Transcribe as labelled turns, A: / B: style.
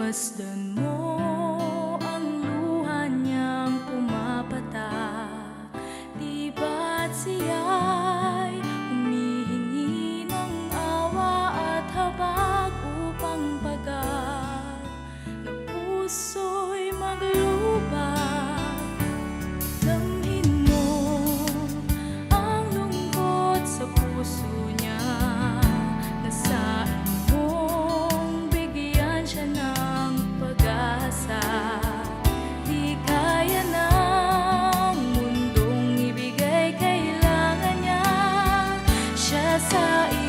A: Masdan mo ang luha niyang pumapatak, di ba't siya'y humihingi ng awa at habag upang pagat na puso'y maglubag. Damhin mo ang lungkot sa puso niya, nasain mong bigyan siya ng pag-asa. Di kaya ng mundong ibigay, kailangan niya siya sa iyo.